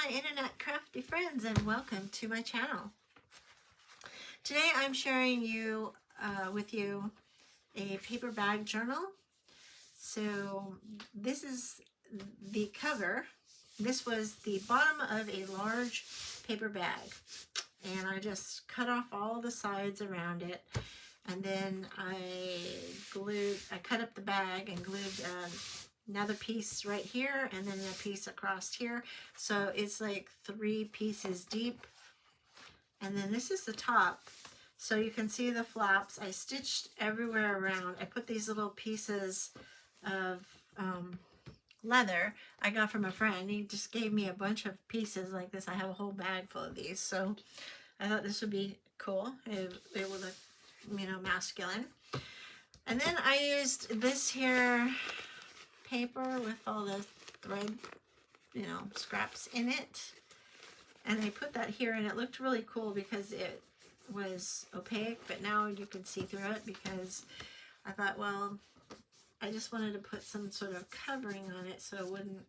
my internet crafty friends, and welcome to my channel. Today I'm sharing with you a paper bag journal. So this is the cover. This was the bottom of a large paper bag, and I just cut off all the sides around it, and then I cut up the bag and glued another piece right here and then a piece across here, so it's like 3 pieces deep. And then this is the top, so you can see the flaps. I stitched everywhere around. I put these little pieces of leather I got from a friend. He just gave me a bunch of pieces like this. I have a whole bag full of these, so I thought this would be cool. It would look, you know, masculine. And then I used this here paper with all the thread, you know, scraps in it, and I put that here, and it looked really cool because it was opaque, but now you can see through it, because I thought, well, I just wanted to put some sort of covering on it so it wouldn't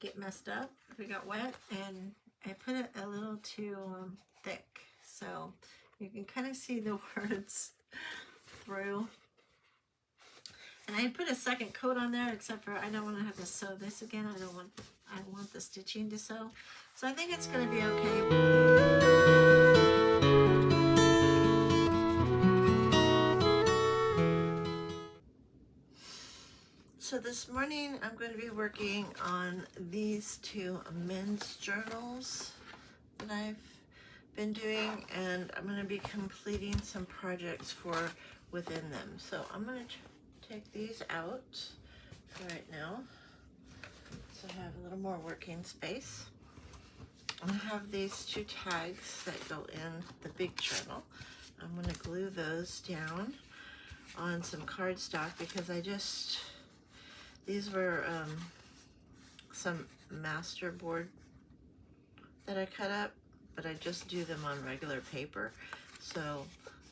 get messed up if it got wet, and I put it a little too thick, so you can kind of see the words through. And I put a second coat on there, except for I don't want to have to sew this again. I want the stitching to sew. So I think it's going to be okay. So this morning I'm going to be working on these 2 men's journals that I've been doing, and I'm going to be completing some projects for within them. So I'm going to take these out for right now, so I have a little more working space. I have these 2 tags that go in the big journal. I'm going to glue those down on some cardstock, because these were some master board that I cut up, but I just do them on regular paper, so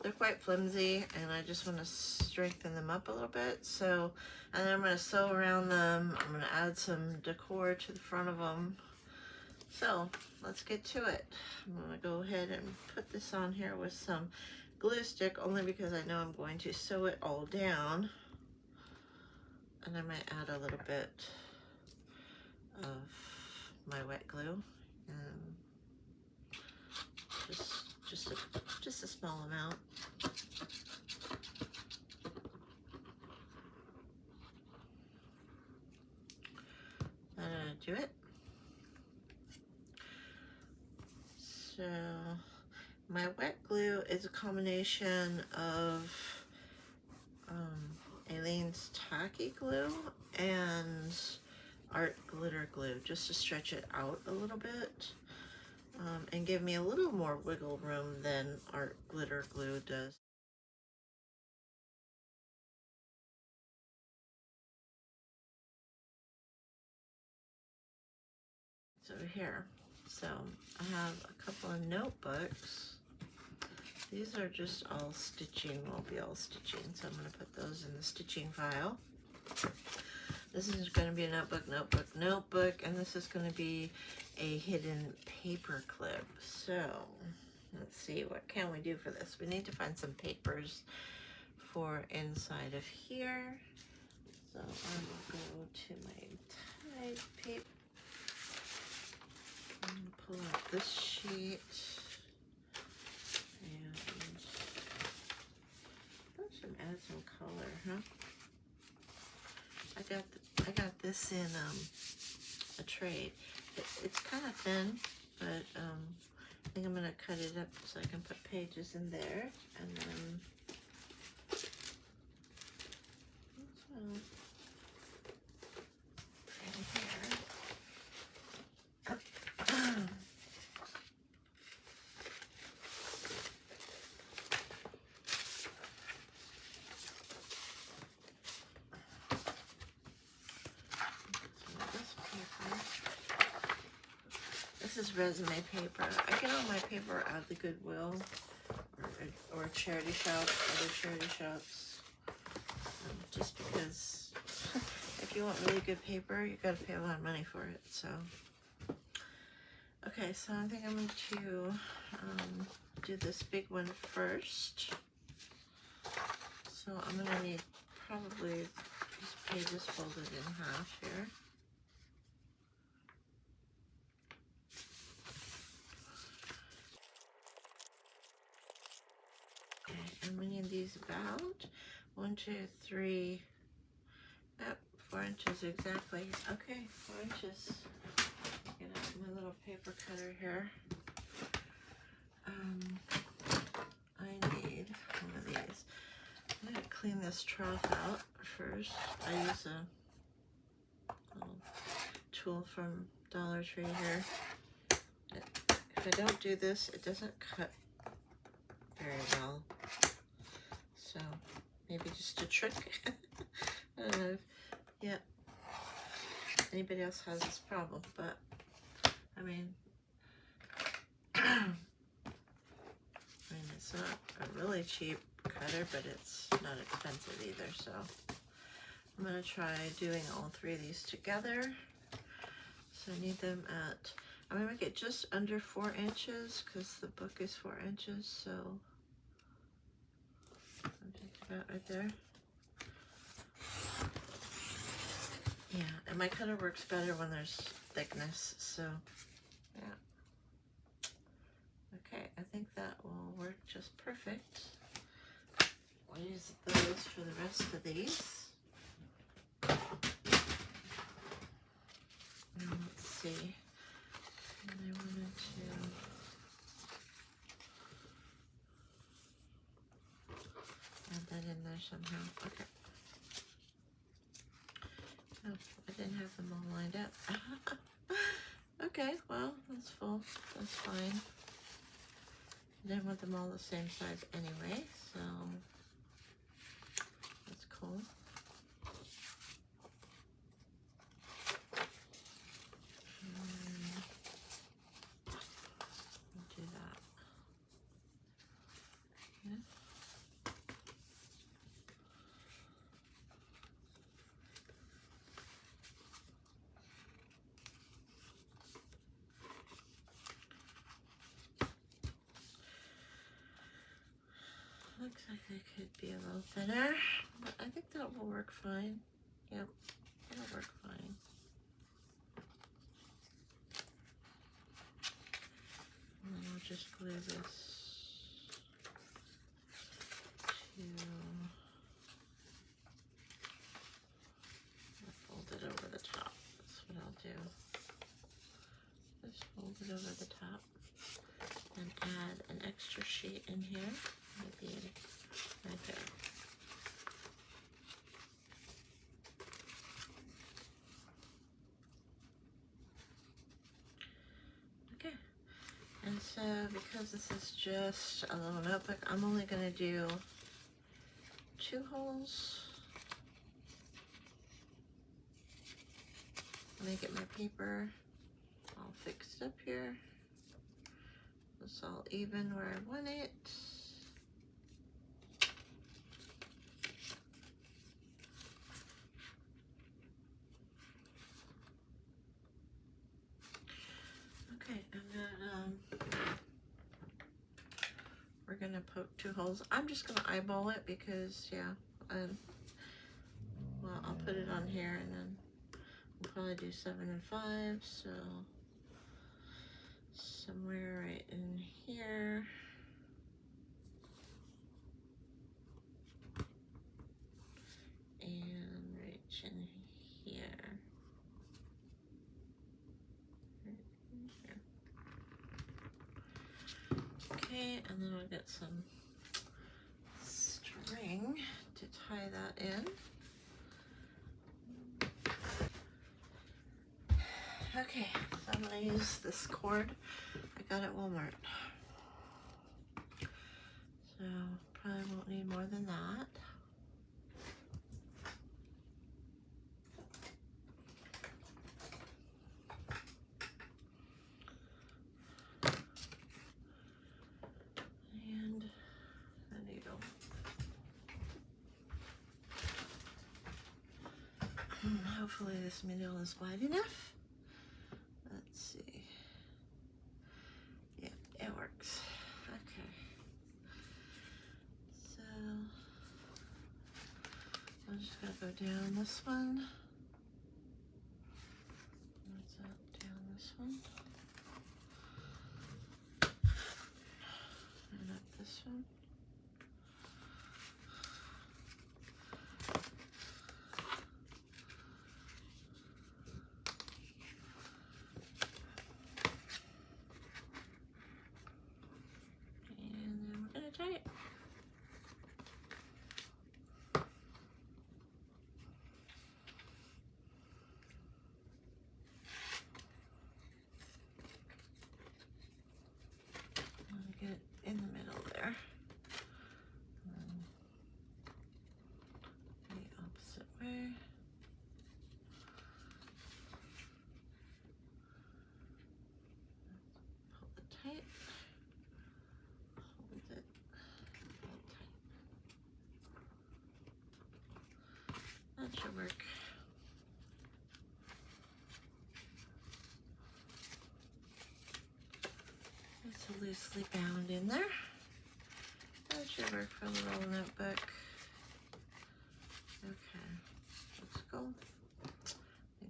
they're quite flimsy, and I just want to strengthen them up a little bit. So, and then I'm going to sew around them. I'm going to add some decor to the front of them. So let's get to it. I'm going to go ahead and put this on here with some glue stick, only because I know I'm going to sew it all down, and I might add a little bit of my wet glue, and just a small amount. Do it. So my wet glue is a combination of Aleene's tacky glue and art glitter glue, just to stretch it out a little bit and give me a little more wiggle room than art glitter glue does. So here, so I have a couple of notebooks. These are just all stitching, will be all stitching, so I'm going to put those in the stitching file. This is going to be a notebook, and this is going to be a hidden paper clip. So let's see, what can we do for this? We need to find some papers for inside of here. So I will go to my tide paper. I'm going to pull out this sheet, and I should add some color, huh? I got this in a trade. It's kind of thin, but I think I'm going to cut it up so I can put pages in there, and then this is resume paper. I get all my paper out of the Goodwill or charity shops, other charity shops, just because if you want really good paper, you got to pay a lot of money for it. So Okay, so I think I'm going to do this big one first. So I'm going to need probably these pages folded in half here. Okay, and we need these about 1, 2, 3, yep, 4 inches exactly. Okay, 4 inches. Get out my little paper cutter here. I need one of these. I'm going to clean this trough out first. I use a little tool from Dollar Tree here. If I don't do this, it doesn't cut very well. So maybe just a trick. I don't know if anybody else has this problem, but I mean, it's not a really cheap cutter, but it's not expensive either. So I'm going to try doing all 3 of these together. So I need them at, I'm going to make it just under 4 inches because the book is 4 inches. So I'm just about right there. Yeah, and my cutter works better when there's thickness. So yeah. Okay, I think that will work just perfect. We'll use those for the rest of these. Now let's see. And I wanted to add that in there somehow. Okay. Oh, I didn't have them all lined up. Okay, well, that's full. That's fine. I didn't want them all the same size anyway, so that's cool. We'll do that. Okay. Looks like it could be a little thinner, but I think that will work fine. Yep, it'll work fine. And then I'll just glue this to fold it over the top. That's what I'll do. Just fold it over the top and add an extra sheet in here. Maybe right there. Okay. And so because this is just a little notebook, I'm only going to do 2 holes. Let me get my paper all fixed up here. It's all even where I want it. Okay, and then we're gonna poke 2 holes. I'm just gonna eyeball it because, yeah, well, I'll put it on here and then we'll probably do 7 and 5, so somewhere right in here. And right in here. Okay, and then I'll get some string to tie that in. Okay, so I'm going to use this cord I got at Walmart. So probably won't need more than that. And a needle. Hopefully this needle is wide enough. Let's see. down this one. What's that? Down this one. And up this one. And then we're going to tie it. Get it in the middle there. And the opposite way. Hold it tight. Hold it tight. That should work. It's loosely bound in there. That should work for a little notebook. Okay, let's go. I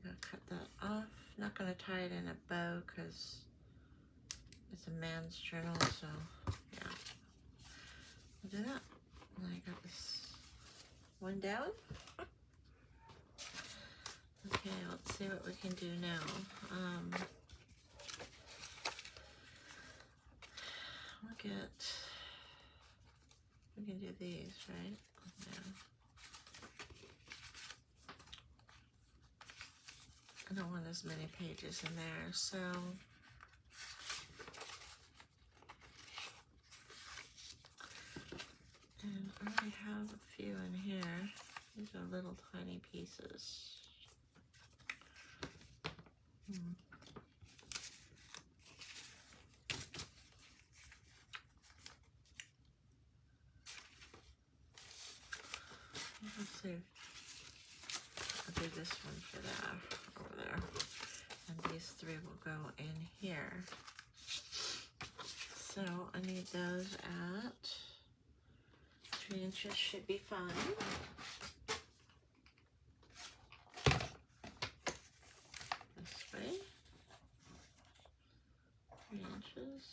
gotta cut that off. Not gonna tie it in a bow because it's a man's journal, so yeah. We'll do that. And I got this one down. Okay, let's see what we can do now. We can do these, right? Yeah. I don't want as many pages in there, so and I already have a few in here. These are little tiny pieces. Let's see. I'll do this one for that over there. And these three will go in here. So I need those at 3 inches should be fine. This way. 3 inches.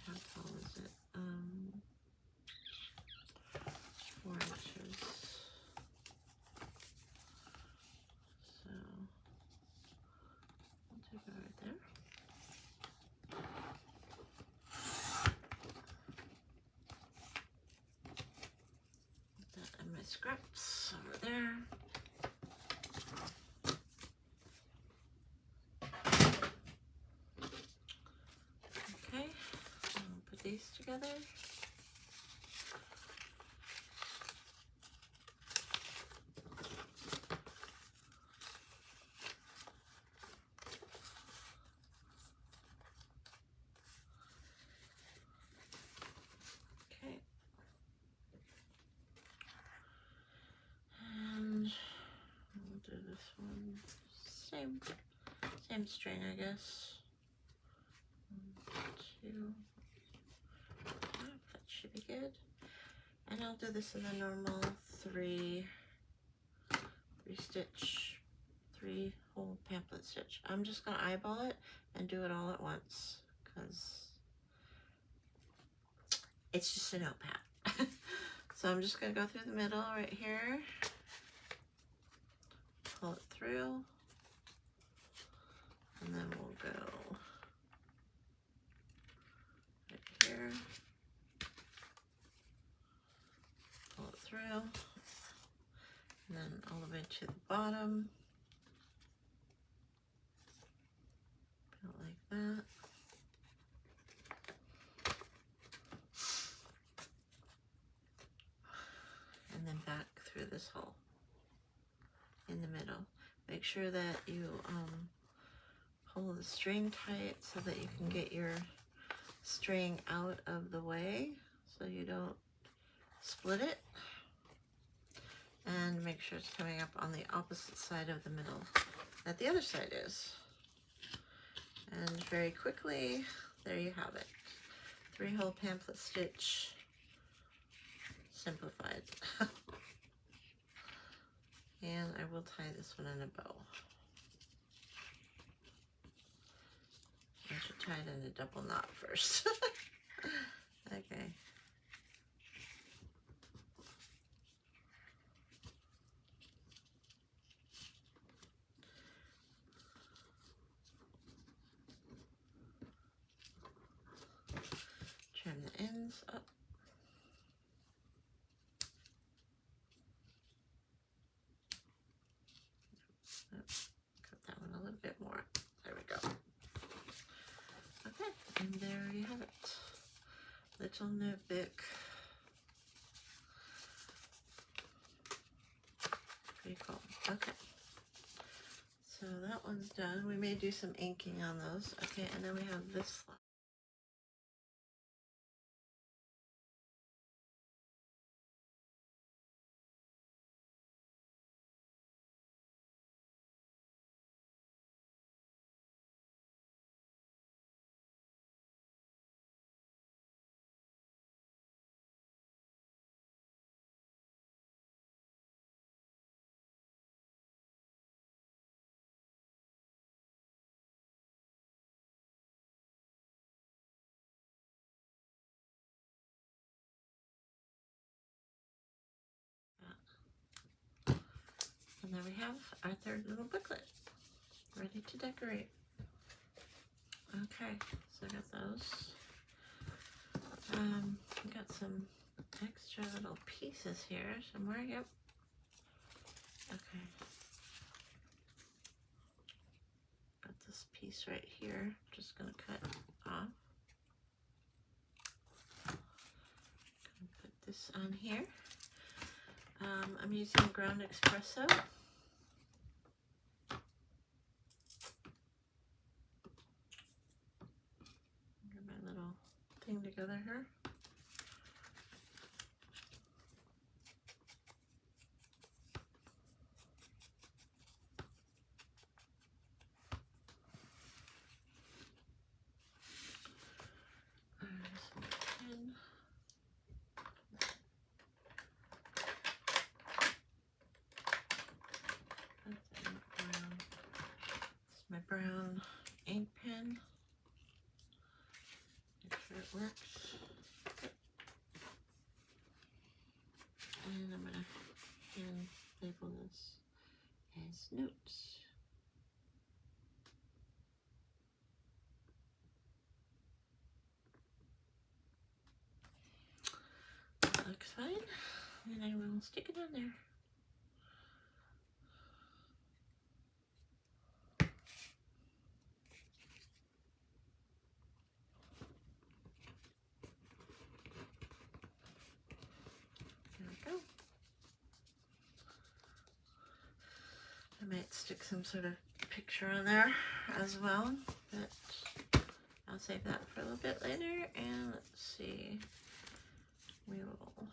How tall is it? 4 inches. So I'll take it right there. Put that in my scraps over there. Okay, I'll put these together. Okay, and we'll do this one. Same string, I guess. 1, 2. That should be good. And I'll do this in a normal 3 hole pamphlet stitch. I'm just gonna eyeball it and do it all at once because it's just a notepad. So I'm just gonna go through the middle right here, pull it through, and then we'll go right here, pull it through, and then all the way to the bottom, put it like that. And then back through this hole in the middle. Make sure that you pull the string tight so that you can get your string out of the way so you don't split it. and make sure it's coming up on the opposite side of the middle that the other side is. And very quickly, there you have it. 3-hole pamphlet stitch, simplified. And I will tie this one in a bow. I should tie it in a double knot first. Okay. Trim the ends up. Cut that one a little bit more. There we go. Okay, and there you have it. Little notebook. Pretty cool. Okay. So that one's done. We may do some inking on those. Okay, and then we have this one. And there we have our third little booklet, ready to decorate. Okay, so I got those. We got some extra little pieces here somewhere. Yep. Okay. Got this piece right here. Just gonna cut off. Gonna put this on here. I'm using ground espresso. Get my little thing together here. My brown ink pen. Make sure it works. And I'm gonna hand label this as notes. That looks fine. And I will stick it on there. I might stick some sort of picture on there as well, but I'll save that for a little bit later. And let's see, we will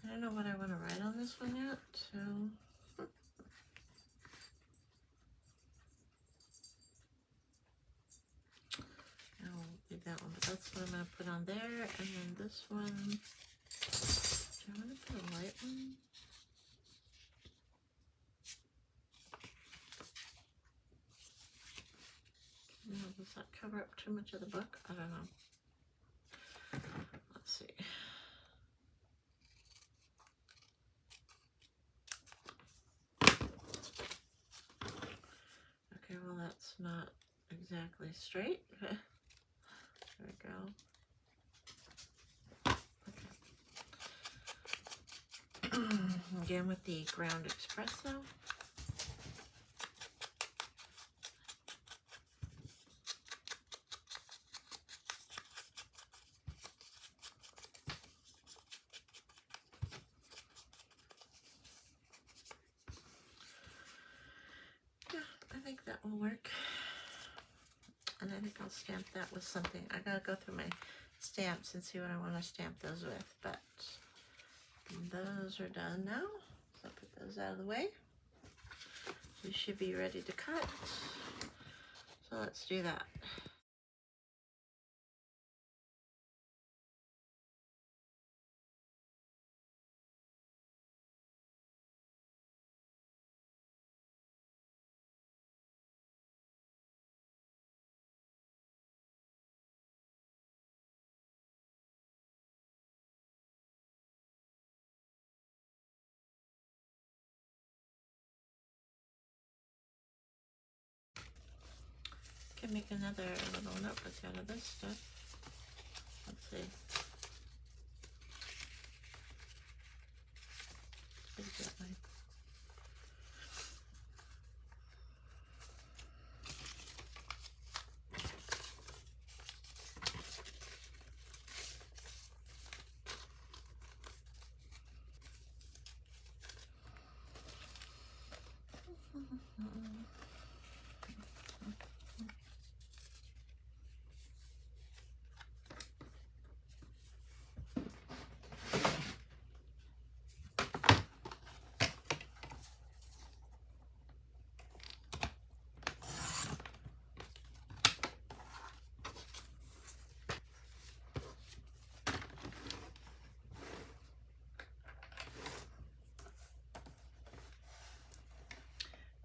I don't know what I want to write on this one yet, so I'll leave that one, but that's what I'm going to put on there. And then this one, do I want to put a light one? No, does that cover up too much of the book? I don't know. Let's see. Okay, well that's not exactly straight. There we go. Okay. Again with the ground espresso. that will work. And I think I'll stamp that with something. I gotta go through my stamps and see what I want to stamp those with, but those are done now. So I'll put those out of the way. We should be ready to cut. So let's do that. Can make another little notebook out of this stuff. Let's see. Put it that way.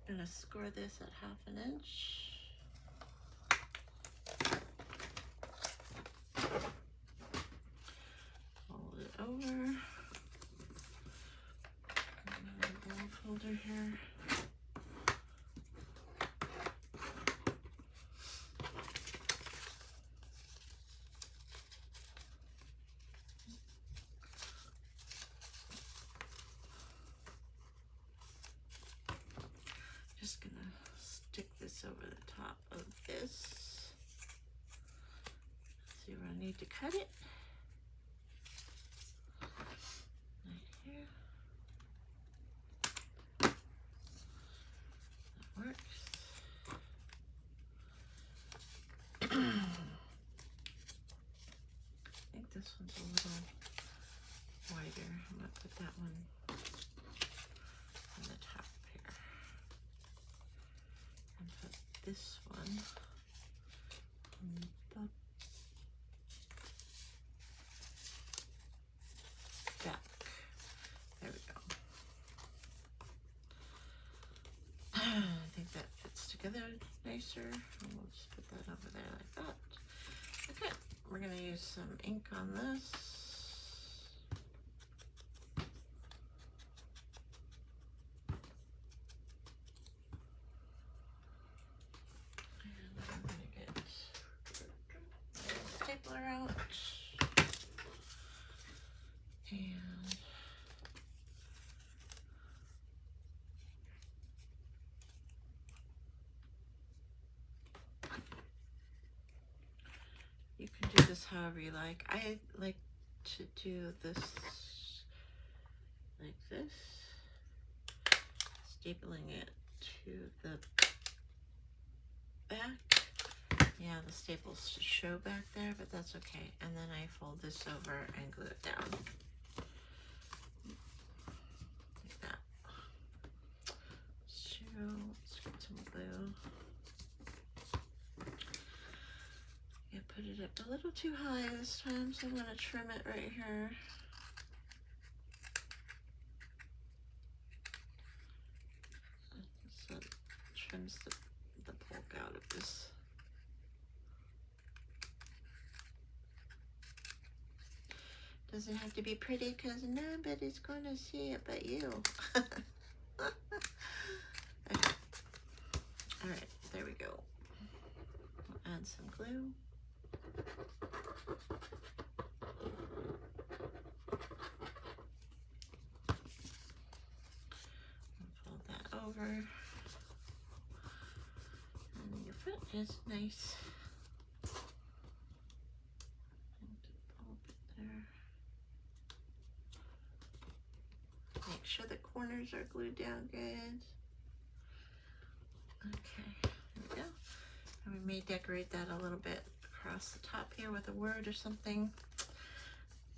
I'm going to score this at 1/2 inch. Fold it over. Another folder here. Just gonna stick this over the top of this. See where I need to cut it. Right here. That works. I think this one's a little wider. I'm gonna put that one on the top here. And put this one on the back. There we go. I think that fits together nicer. And we'll just put that over there like that. Okay, we're gonna use some ink on this. And I'm gonna get the stapler out. And you can do this however you like. I like to do this like this, stapling it to the back. Yeah, the staples show back there, but that's okay. And then I fold this over and glue it down. Like that. So let's get some glue. I put it up a little too high this time, so I'm going to trim it right here. So it trims the bulk out of this. Doesn't have to be pretty because nobody's going to see it but you. Okay. All right, there we go. We'll add some glue. Fold that over. And your foot is nice. Make sure the corners are glued down good. Okay. we may decorate that a little bit across the top here with a word or something.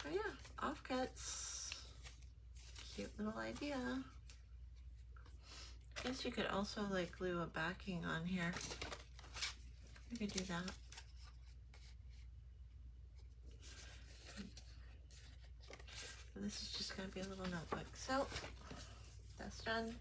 So yeah, offcuts. Cute little idea. I guess you could also like glue a backing on here. You could do that. This is just going to be a little notebook. So that's done.